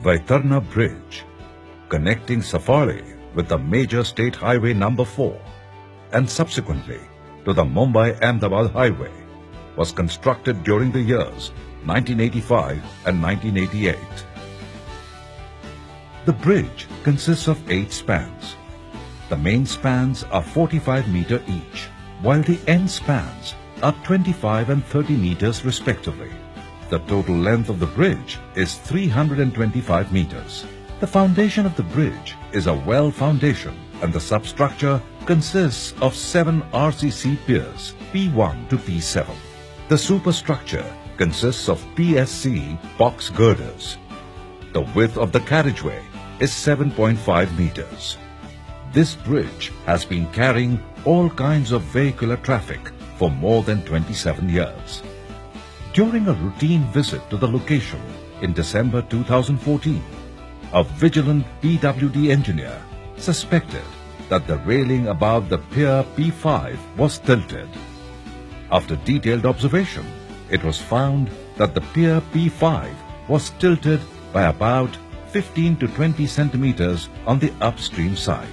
Vaitarana Bridge, connecting Safari with the major state highway number 4 and subsequently to the Mumbai-Ahmedabad highway, was constructed during the years 1985 and 1988. The bridge consists of 8 spans. The main spans are 45 meters each, while the end spans are 25 and 30 meters respectively. The total length of the bridge is 325 meters. The foundation of the bridge is a well foundation and the substructure consists of 7 RCC piers, P1 to P7. The superstructure consists of PSC box girders. The width of the carriageway is 7.5 meters. This bridge has been carrying all kinds of vehicular traffic for more than 27 years. During a routine visit to the location in December 2014, a vigilant PWD engineer suspected that the railing above the pier P5 was tilted. After detailed observation, it was found that the pier P5 was tilted by about 15 to 20 centimeters on the upstream side.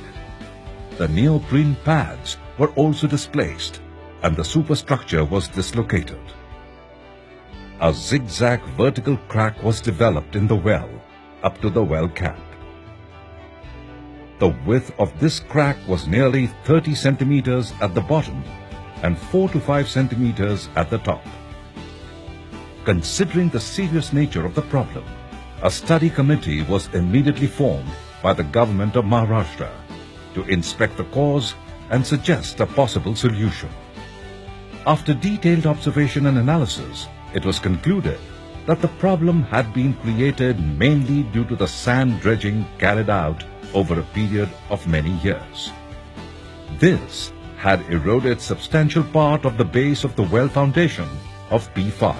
The neoprene pads were also displaced and the superstructure was dislocated. A zigzag vertical crack was developed in the well up to the well cap. The width of this crack was nearly 30 centimeters at the bottom and 4 to 5 centimeters at the top. Considering the serious nature of the problem, a study committee was immediately formed by the government of Maharastra to inspect the cause and suggest a possible solution. After detailed observation and analysis, it was concluded that the problem had been created mainly due to the sand dredging carried out over a period of many years. This had eroded substantial part of the base of the well foundation of P5.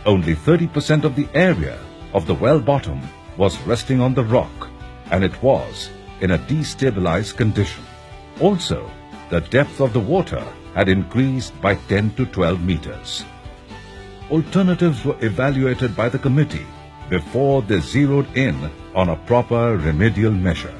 Only 30% of the area of the well bottom was resting on the rock and it was in a destabilized condition. Also, the depth of the water had increased by 10 to 12 meters. Alternatives were evaluated by the committee before they zeroed in on a proper remedial measure.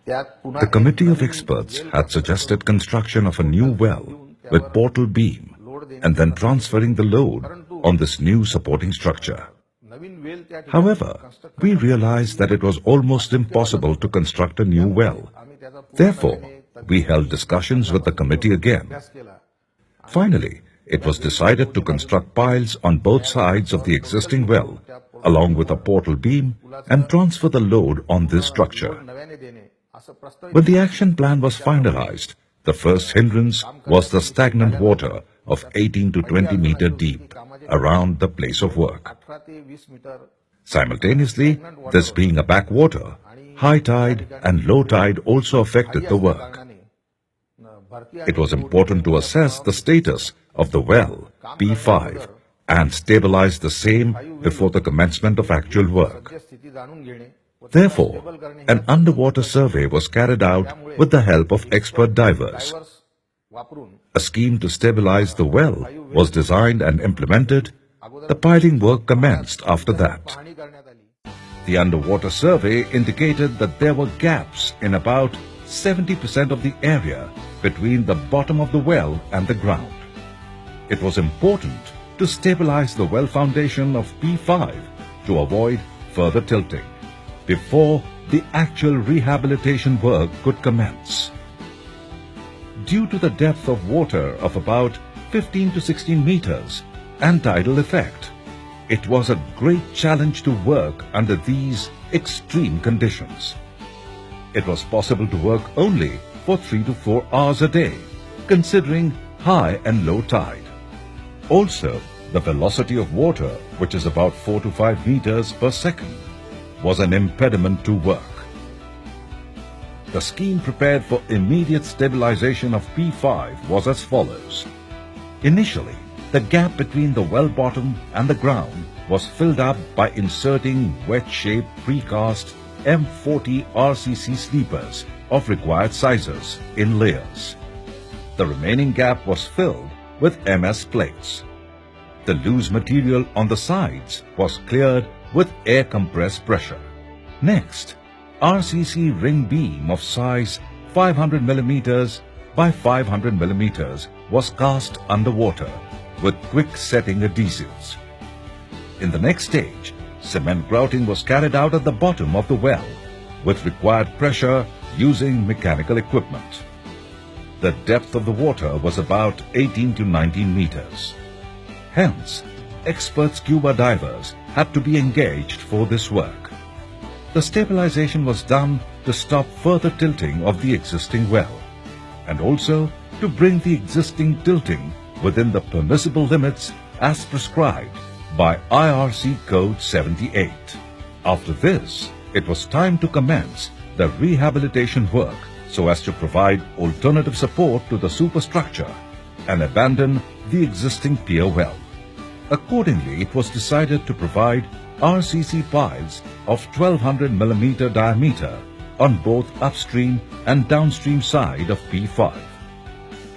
The committee of experts had suggested construction of a new well with portal beam and then transferring the load on this new supporting structure. However, we realized that it was almost impossible to construct a new well. Therefore, we held discussions with the committee again. Finally, it was decided to construct piles on both sides of the existing well, along with a portal beam, and transfer the load on this structure. When the action plan was finalized, the first hindrance was the stagnant water of 18 to 20 meter deep around the place of work. Simultaneously, this being a backwater, high tide and low tide also affected the work. It was important to assess the status of the well, P5, and stabilize the same before the commencement of actual work. Therefore, an underwater survey was carried out with the help of expert divers. A scheme to stabilize the well was designed and implemented. The piling work commenced after that. The underwater survey indicated that there were gaps in about 70% of the area between the bottom of the well and the ground. It was important to stabilize the well foundation of P5 to avoid further tilting before the actual rehabilitation work could commence. Due to the depth of water of about 15 to 16 meters and tidal effect, it was a great challenge to work under these extreme conditions. It was possible to work only for 3 to 4 hours a day, considering high and low tide. Also, the velocity of water, which is about 4 to 5 meters per second, was an impediment to work. The scheme prepared for immediate stabilization of P5 was as follows. Initially, the gap between the well bottom and the ground was filled up by inserting wedge-shaped precast M40 RCC sleepers of required sizes in layers. The remaining gap was filled with MS plates. The loose material on the sides was cleared with air compressed pressure. Next, RCC ring beam of size 500 mm by 500 mm was cast underwater with quick setting adhesives. In the next stage, cement grouting was carried out at the bottom of the well with required pressure using mechanical equipment. The depth of the water was about 18 to 19 meters. Hence, expert scuba divers had to be engaged for this work. The stabilization was done to stop further tilting of the existing well and also to bring the existing tilting within the permissible limits as prescribed by IRC Code 78. After this, it was time to commence the rehabilitation work so as to provide alternative support to the superstructure and abandon the existing pier well. Accordingly, it was decided to provide RCC piles of 1200 mm diameter on both upstream and downstream side of P5.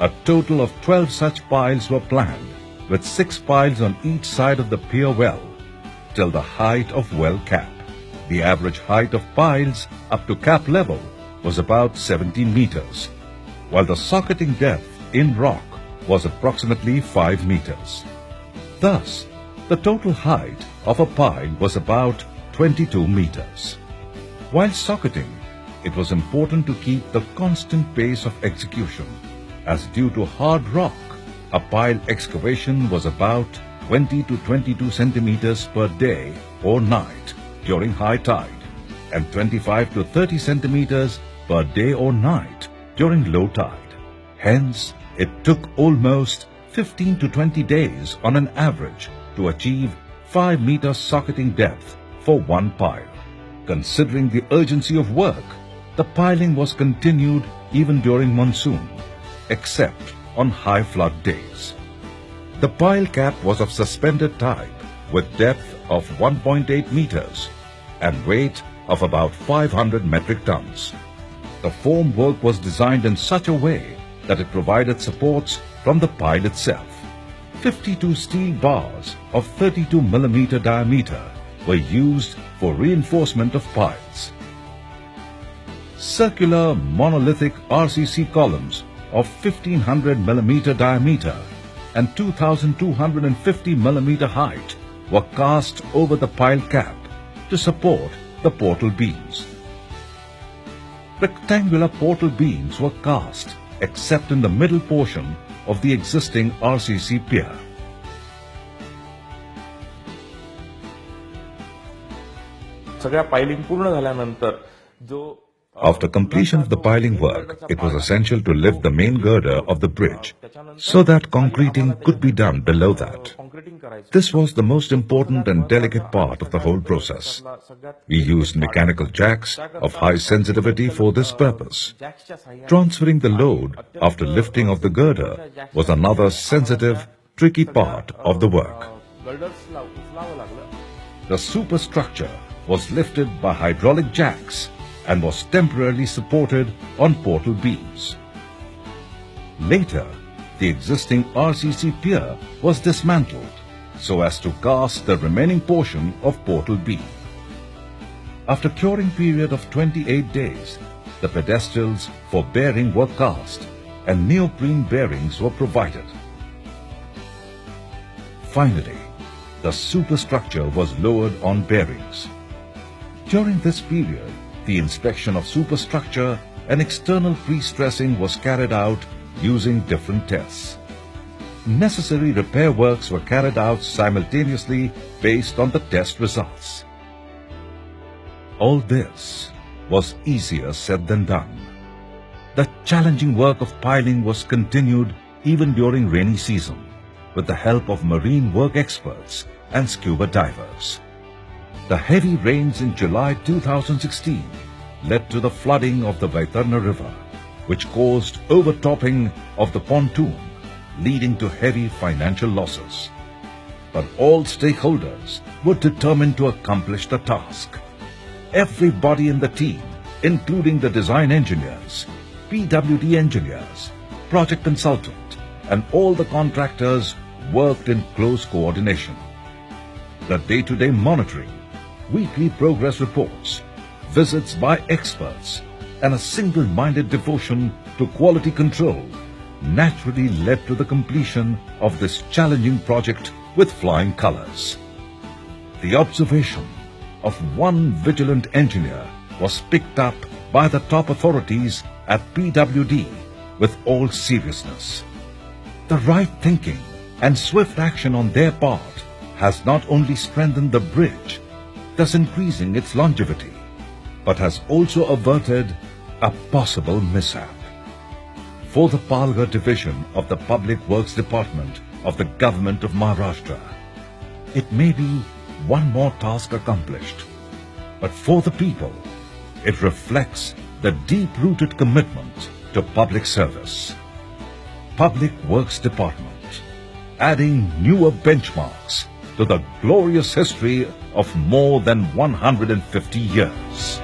A total of 12 such piles were planned, with 6 piles on each side of the pier well, till the height of well cap. The average height of piles up to cap level was about 17 meters, while the socketing depth in rock was approximately 5 meters. Thus, the total height of a pile was about 22 meters. While socketing, it was important to keep the constant pace of execution, as due to hard rock, a pile excavation was about 20 to 22 centimeters per day or night during high tide and 25 to 30 centimeters per day or night during low tide. Hence, it took almost 15 to 20 days on an average to achieve 5 meter socketing depth for one pile. Considering the urgency of work, the piling was continued even during monsoon, except on high flood days. The pile cap was of suspended type with depth of 1.8 meters and weight of about 500 metric tons. The form work was designed in such a way that it provided supports from the pile itself. 52 steel bars of 32 mm diameter were used for reinforcement of piles. Circular monolithic RCC columns of 1500 mm diameter and 2250 mm height were cast over the pile cap to support the portal beams. Rectangular portal beams were cast except in the middle portion of the existing RCC pier. सगळ्या piling पूर्ण झाल्यानंतर जो After completion of the piling work, it was essential to lift the main girder of the bridge so that concreting could be done below that. This was the most important and delicate part of the whole process. We used mechanical jacks of high sensitivity for this purpose. Transferring the load after lifting of the girder was another sensitive, tricky part of the work. The superstructure was lifted by hydraulic jacks and was temporarily supported on portal beams. Later, the existing RCC pier was dismantled so as to cast the remaining portion of portal beam. After curing period of 28 days, the pedestals for bearing were cast and neoprene bearings were provided. Finally, the superstructure was lowered on bearings. During this period, the inspection of superstructure and external pre-stressing was carried out using different tests. Necessary repair works were carried out simultaneously based on the test results. All this was easier said than done. The challenging work of piling was continued even during rainy season with the help of marine work experts and scuba divers. The heavy rains in July 2016 led to the flooding of the Vaitarana river, which caused overtopping of the pontoon, leading to heavy financial losses. But all stakeholders were determined to accomplish the task. Everybody in the team, including the design engineers, PWD engineers, project consultant, and all the contractors worked in close coordination. The day-to-day monitoring, weekly progress reports, visits by experts, and a single-minded devotion to quality control naturally led to the completion of this challenging project with flying colors. The observation of one vigilant engineer was picked up by the top authorities at PWD with all seriousness. The right thinking and swift action on their part has not only strengthened the bridge, thus increasing its longevity, but has also averted a possible mishap. For the Palghar Division of the Public Works Department of the Government of Maharashtra, it may be one more task accomplished, but for the people, it reflects the deep-rooted commitment to public service. Public Works Department, adding newer benchmarks to the glorious history of more than 150 years.